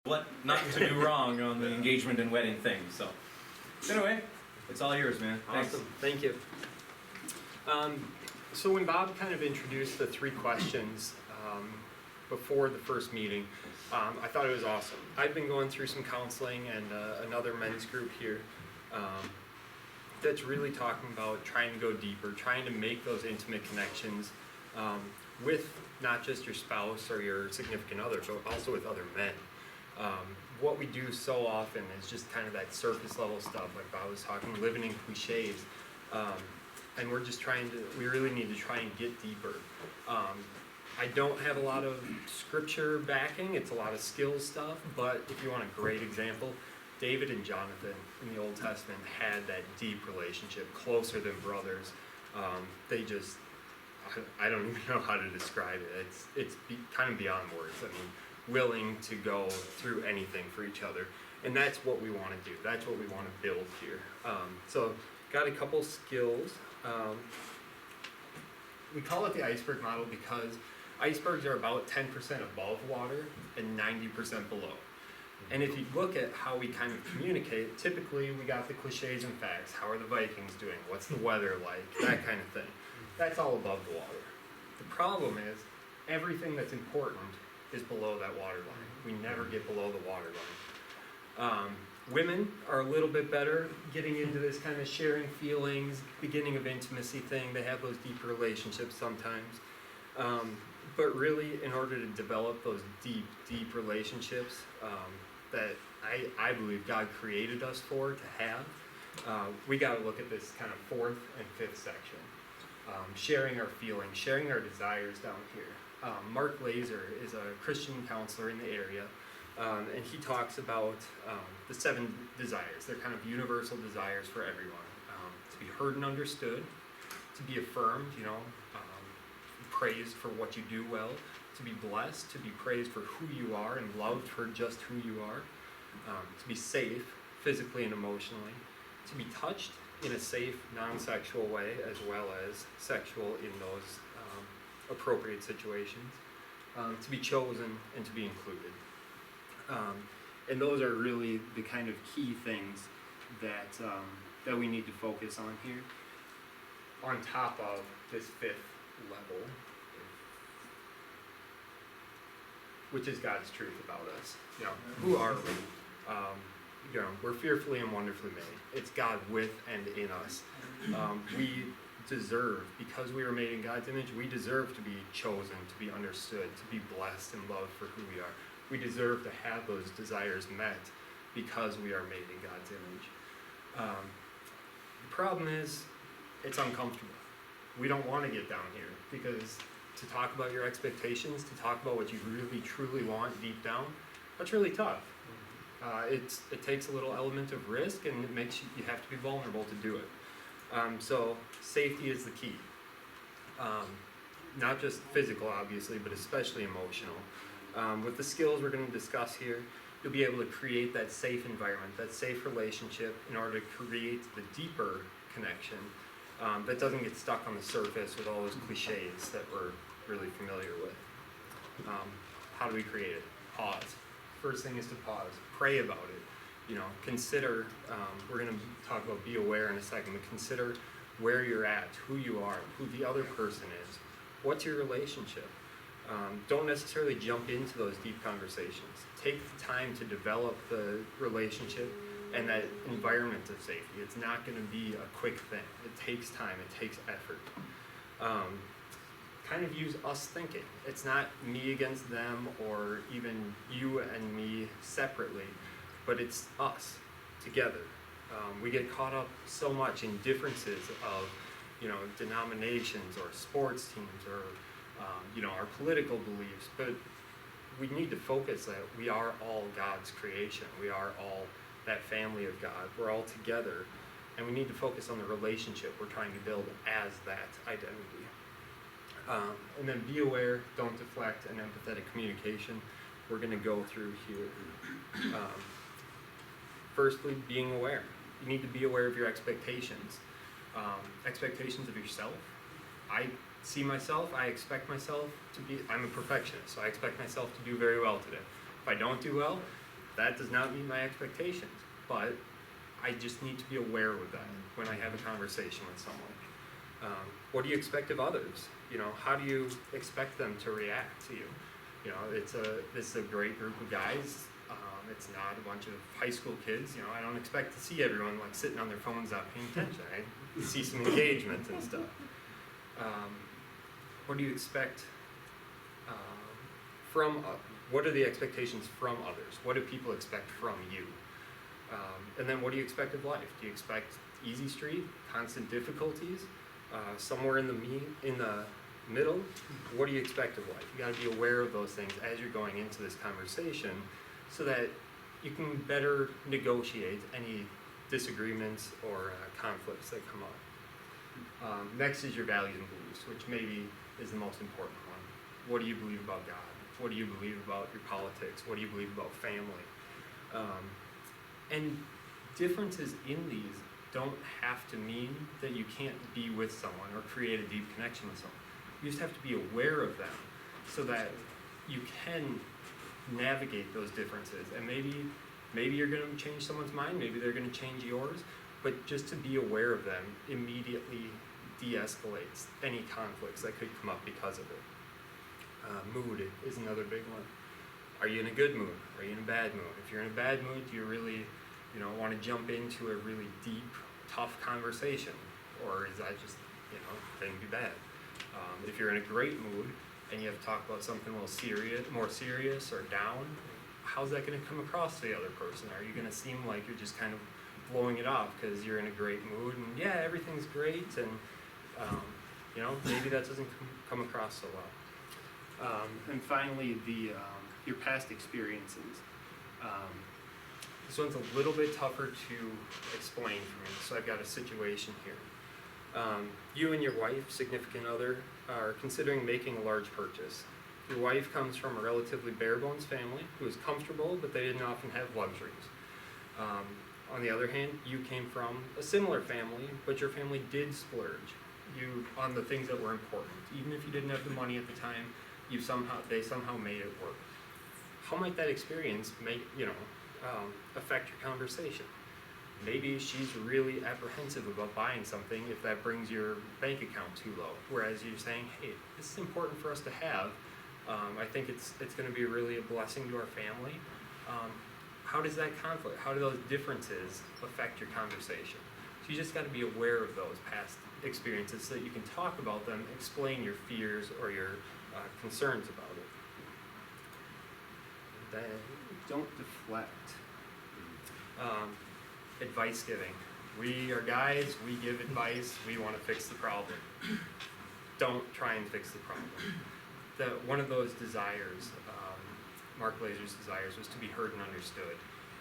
what not to do wrong on the engagement and wedding thing. So anyway, it's all yours, man. Thanks. Awesome, thank you. So when Bob kind of introduced the 3 questions before the first meeting, I thought it was awesome. I've been going through some counseling and another men's group here that's really talking about trying to go deeper, trying to make those intimate connections with not just your spouse or your significant other, but also with other men. What we do so often is just kind of that surface level stuff, like Bob was talking, living in cliches. And we're just we really need to try and get deeper. I don't have a lot of scripture backing, it's a lot of skills stuff, but if you want a great example, David and Jonathan in the Old Testament had that deep relationship, closer than brothers. They just, I don't even know how to describe it. It's kind of beyond words. I mean, willing to go through anything for each other. And that's what we want to do. That's what we want to build here. So got a couple skills. We call it the iceberg model because icebergs are about 10% above water and 90% below. And if you look at how we kind of communicate, typically we got the cliches and facts. How are the Vikings doing? What's the weather like? That kind of thing. That's all above the water. The problem is everything that's important is below that water line. We never get below the water line. Women are a little bit better getting into this kind of sharing feelings, beginning of intimacy thing. They have those deeper relationships sometimes. But really, in order to develop those deep relationships that I believe God created us for to have, we got to look at this kind of 4th and 5th section. Sharing our feelings, sharing our desires down here. Mark Laser is a Christian counselor in the area. And he talks about the 7 desires. They're kind of universal desires for everyone. To be heard and understood, to be affirmed, praised for what you do well, to be blessed, to be praised for who you are and loved for just who you are, to be safe physically and emotionally, to be touched in a safe, non-sexual way as well as sexual in those appropriate situations, to be chosen and to be included. And those are really the kind of key things that we need to focus on here, on top of this 5th level, which is God's truth about us. Who are we? We're fearfully and wonderfully made. It's God with and in us. We deserve, because we were made in God's image, we deserve to be chosen, to be understood, to be blessed and loved for who we are. We deserve to have those desires met because we are made in God's image. The problem is, it's uncomfortable. We don't want to get down here because to talk about your expectations, to talk about what you really truly want deep down, that's really tough. It takes a little element of risk, and it makes you have to be vulnerable to do it. So safety is the key. Not just physical, obviously, but especially emotional. With the skills we're going to discuss here, you'll be able to create that safe environment, that safe relationship in order to create the deeper connection that doesn't get stuck on the surface with all those cliches that we're really familiar with. How do we create it? Pause. First thing is to pause. Pray about it. Consider, we're going to talk about be aware in a second, but consider where you're at, who you are, who the other person is. What's your relationship? Don't necessarily jump into those deep conversations. Take the time to develop the relationship and that environment of safety. It's not going to be a quick thing. It takes time. It takes effort. Kind of use us thinking. It's not me against them or even you and me separately, but it's us together. We get caught up so much in differences of, denominations or sports teams or our political beliefs, but we need to focus that we are all God's creation. We are all that family of God. We're all together, and we need to focus on the relationship we're trying to build as that identity. And then be aware, don't deflect, and empathetic communication we're going to go through here. Firstly, being aware. You need to be aware of your expectations. Expectations of yourself. I expect myself to be, I'm a perfectionist, so I expect myself to do very well today. If I don't do well, That does not meet my expectations, but I just need to be aware of that when I have a conversation with someone. What do you expect of others? You know, how do you expect them to react to you? You know, this is a great group of guys. It's not a bunch of high school kids. You know, I don't expect to see everyone like sitting on their phones not paying attention. I see some engagement and stuff. What do you expect from? What are the expectations from others? What do people expect from you? And then what do you expect of life? Do you expect easy street, constant difficulties, somewhere in the middle? What do you expect of life? You got to be aware of those things as you're going into this conversation, so that you can better negotiate any disagreements or conflicts that come up. Next is your values and beliefs, which maybe is the most important one. What do you believe about God? What do you believe about your politics? What do you believe about family? And differences in these don't have to mean that you can't be with someone or create a deep connection with someone. You just have to be aware of them so that you can navigate those differences. And maybe you're going to change someone's mind, maybe they're going to change yours, but just to be aware of them immediately de-escalates any conflicts that could come up because of it. Mood is another big one. Are you in a good mood? Are you in a bad mood? If you're in a bad mood, do you really, want to jump into a really deep, tough conversation? Or is that just, going to be bad? If you're in a great mood and you have to talk about something a little more serious or down, how's that going to come across to the other person? Are you going to seem like you're just kind of blowing it off because you're in a great mood and yeah, everything's great, and maybe that doesn't come across so well. And finally, your past experiences. This one's a little bit tougher to explain for me, so I've got a situation here. You and your wife, significant other, are considering making a large purchase. Your wife comes from a relatively bare-bones family who is comfortable, but they didn't often have luxuries. On the other hand, you came from a similar family, but your family did splurge on the things that were important. Even if you didn't have the money at the time, they somehow made it work. How might that experience affect your conversation? Maybe she's really apprehensive about buying something if that brings your bank account too low. Whereas you're saying, hey, this is important for us to have. I think it's going to be really a blessing to our family. How does that conflict, how do those differences affect your conversation? So you just got to be aware of those past experiences so that you can talk about them, explain your fears or your concerns about it. Then, Don't deflect. Advice giving. We are guys, we give advice, we want to fix the problem. Don't try and fix the problem. One of those desires, Mark Blazer's desires, was to be heard and understood.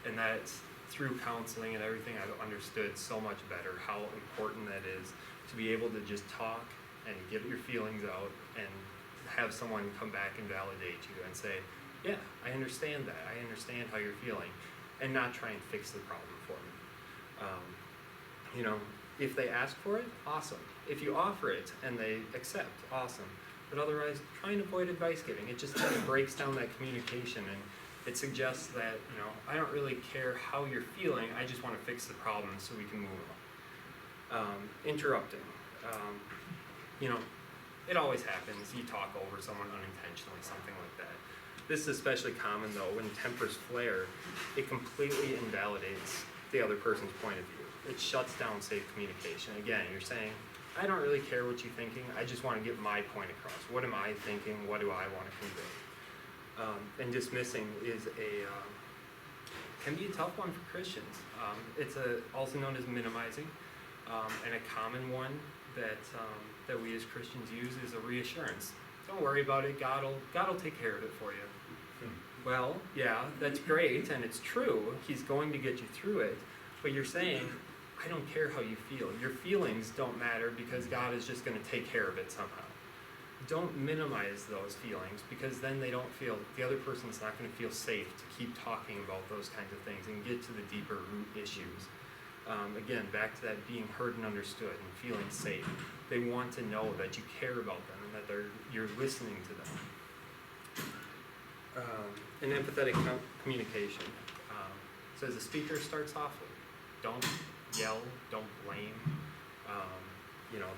And that's through counseling and everything, I've understood so much better how important that is to be able to just talk and get your feelings out and have someone come back and validate you and say, yeah, I understand that. I understand how you're feeling, and not try and fix the problem for me. If they ask for it, awesome. If you offer it and they accept, awesome. But otherwise, try and avoid advice giving. It just kind of breaks down that communication, and it suggests that, I don't really care how you're feeling, I just want to fix the problem so we can move on. Interrupting. It always happens. You talk over someone unintentionally, something like that. This is especially common, though, when tempers flare. It completely invalidates the other person's point of view. It shuts down safe communication. Again, you're saying, I don't really care what you're thinking, I just want to get my point across. What am I thinking? What do I want to convey? And dismissing can be a tough one for Christians. It's also known as minimizing, and a common one that we as Christians use is a reassurance. Don't worry about it. God will take care of it for you. Well, yeah, that's great, and it's true. He's going to get you through it. But you're saying, I don't care how you feel. Your feelings don't matter because God is just going to take care of it somehow. Don't minimize those feelings, because then the other person's not going to feel safe to keep talking about those kinds of things and get to the deeper root issues. Again, back to that being heard and understood and feeling safe. They want to know that you care about them and that you're listening to them. And empathetic communication. as a speaker, start softly. Don't yell, don't blame.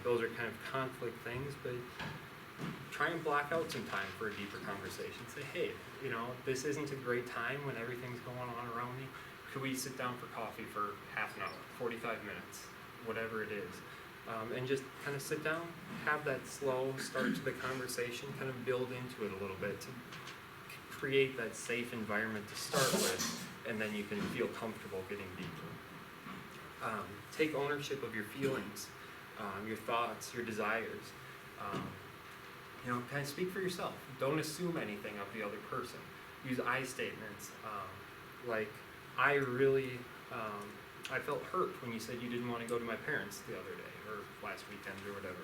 Those are kind of conflict things, but try and block out some time for a deeper conversation. Say, hey, this isn't a great time when everything's going on around me. Could we sit down for coffee for half an hour, 45 minutes, whatever it is? And just kind of sit down, have that slow start to the conversation, kind of build into it a little bit to create that safe environment to start with, and then you can feel comfortable getting deeper. Take ownership of your feelings, your thoughts, your desires. Kind of speak for yourself. Don't assume anything of the other person. Use I statements, like, I felt hurt when you said you didn't want to go to my parents the other day, or last weekend, or whatever.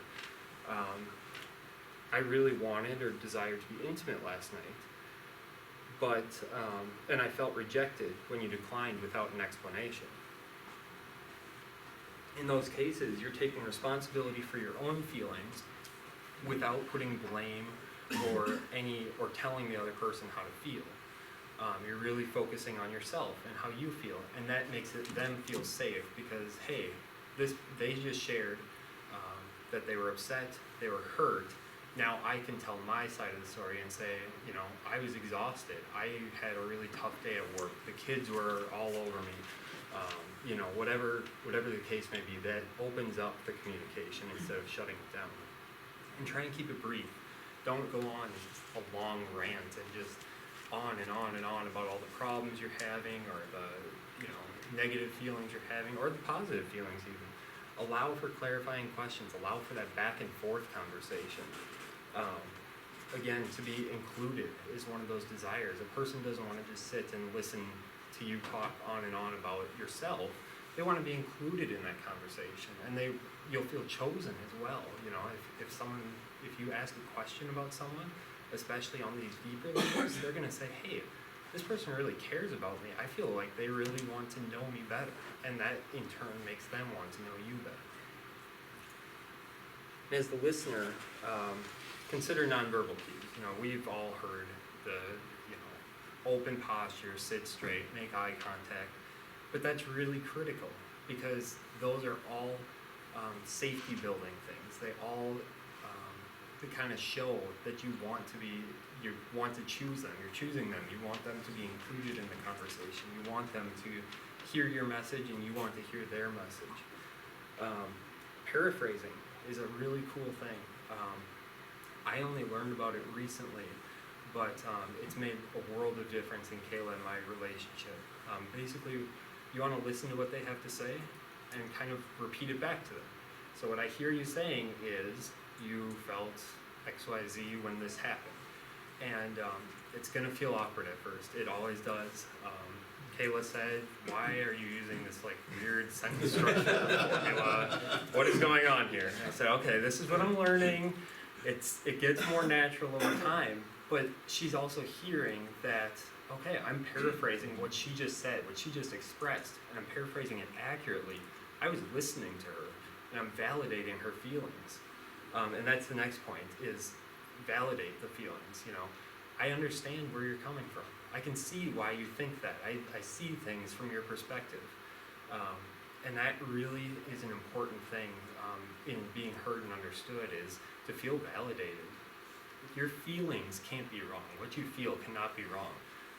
I really wanted or desired to be intimate last night, but, and I felt rejected when you declined without an explanation. In those cases, you're taking responsibility for your own feelings without putting blame or telling the other person how to feel. You're really focusing on yourself and how you feel, and that makes them feel safe because, hey, they just shared that they were upset, they were hurt. Now I can tell my side of the story and say, I was exhausted. I had a really tough day at work. The kids were all over me. Whatever the case may be, that opens up the communication instead of shutting it down. And try and keep it brief. Don't go on a long rant and just on and on and on about all the problems you're having, or the negative feelings you're having, or the positive feelings even. Allow for clarifying questions. Allow for that back and forth conversation. Again, to be included is one of those desires. A person doesn't want to just sit and listen to you talk on and on about yourself. They want to be included in that conversation, and you'll feel chosen as well. If you ask a question about someone, especially on these deeper levels, they're going to say, hey, this person really cares about me. I feel like they really want to know me better, and that in turn makes them want to know you better. And as the listener, consider nonverbal cues. We've all heard the open posture, sit straight, make eye contact, but that's really critical because those are all safety building things. They all kind of show that you want to choose them. You're choosing them. You want them to be included in the conversation. You want them to hear your message, and you want to hear their message. Paraphrasing is a really cool thing. I only learned about it recently, but it's made a world of difference in Kayla and my relationship. Basically, you want to listen to what they have to say and kind of repeat it back to them. So what I hear you saying is, you felt XYZ when this happened. And it's going to feel awkward at first. It always does. Kayla said, why are you using this weird sentence structure formula? What is going on here? And I said, okay, this is what I'm learning. It gets more natural over time. But she's also hearing that, okay, I'm paraphrasing what she just said, what she just expressed, and I'm paraphrasing it accurately. I was listening to her, and I'm validating her feelings. And that's the next point, is validate the feelings. I understand where you're coming from. I can see why you think that. I see things from your perspective. And that really is an important thing in being heard and understood, is to feel validated. Your feelings can't be wrong. What you feel cannot be wrong.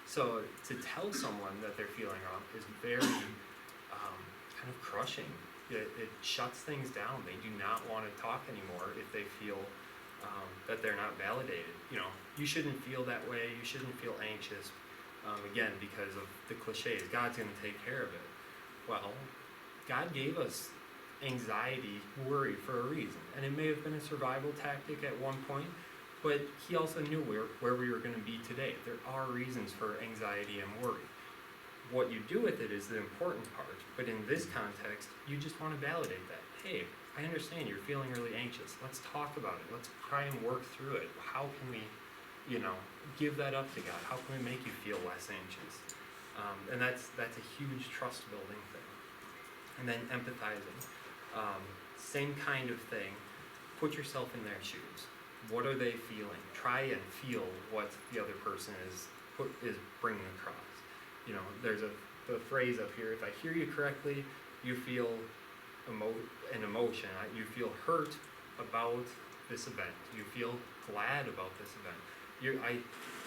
So to tell someone that they're feeling wrong is very kind of crushing. It shuts things down. They do not want to talk anymore if they feel that they're not validated. You shouldn't feel that way. You shouldn't feel anxious. Again, because of the cliches, God's going to take care of it. Well, God gave us anxiety, worry for a reason. And it may have been a survival tactic at one point, but he also knew where we were going to be today. There are reasons for anxiety and worry. What you do with it is the important part, but in this context, you just want to validate that. Hey, I understand you're feeling really anxious. Let's talk about it. Let's try and work through it. How can we, give that up to God? How can we make you feel less anxious? And that's a huge trust building thing. And then empathizing. Same kind of thing. Put yourself in their shoes. What are they feeling? Try and feel what the other person is bringing across. You know, there's the phrase up here, if I hear you correctly, you feel an emotion, you feel hurt about this event, you feel glad about this event. I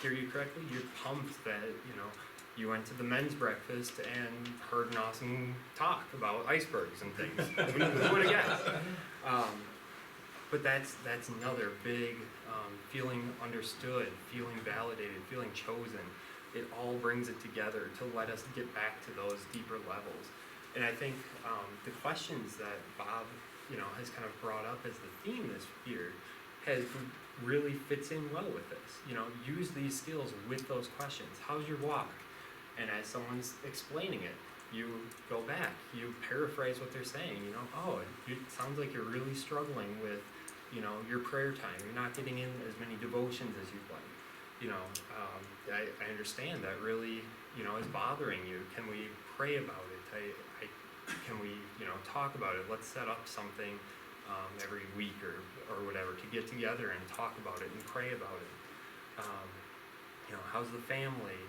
hear you correctly, you're pumped that, you know, you went to the men's breakfast and heard an awesome talk about icebergs and things. Who would have guessed? But that's another big feeling understood, feeling validated, feeling chosen. It all brings it together to let us get back to those deeper levels. And I think the questions that Bob, you know, has kind of brought up as the theme this year really fits in well with this. You know, use these skills with those questions. How's your walk? And as someone's explaining it, you go back, you paraphrase what they're saying, you know, oh, it sounds like you're really struggling with, you know, your prayer time. You're not getting in as many devotions as you'd like. You know, I understand that really, you know, is bothering you. Can we pray about it? Can we, you know, talk about it? Let's set up something every week or whatever to get together and talk about it and pray about it. You know, how's the family?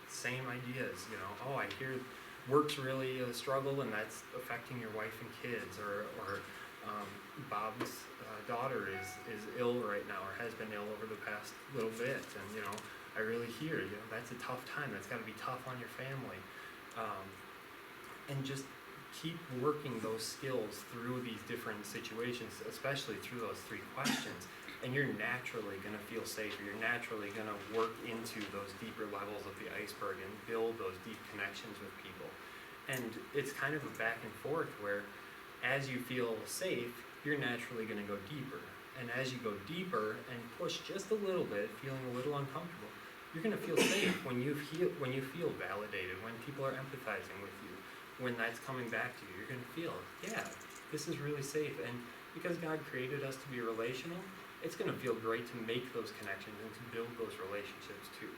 Same ideas, you know, oh, I hear work's really a struggle and that's affecting your wife and kids, or Bob's daughter is ill right now or has been ill over the past little bit, and you know, I really hear, you know, that's a tough time, that's got to be tough on your family, and just keep working those skills through these different situations, especially through those 3 questions. And you're naturally going to feel safer. You're naturally going to work into those deeper levels of the iceberg and build those deep connections with people. And it's kind of a back and forth where as you feel safe, you're naturally going to go deeper. And as you go deeper and push just a little bit, feeling a little uncomfortable, you're going to feel safe when you feel validated, when people are empathizing with you, when that's coming back to you. You're going to feel, yeah, this is really safe. And because God created us to be relational, it's going to feel great to make those connections and to build those relationships too.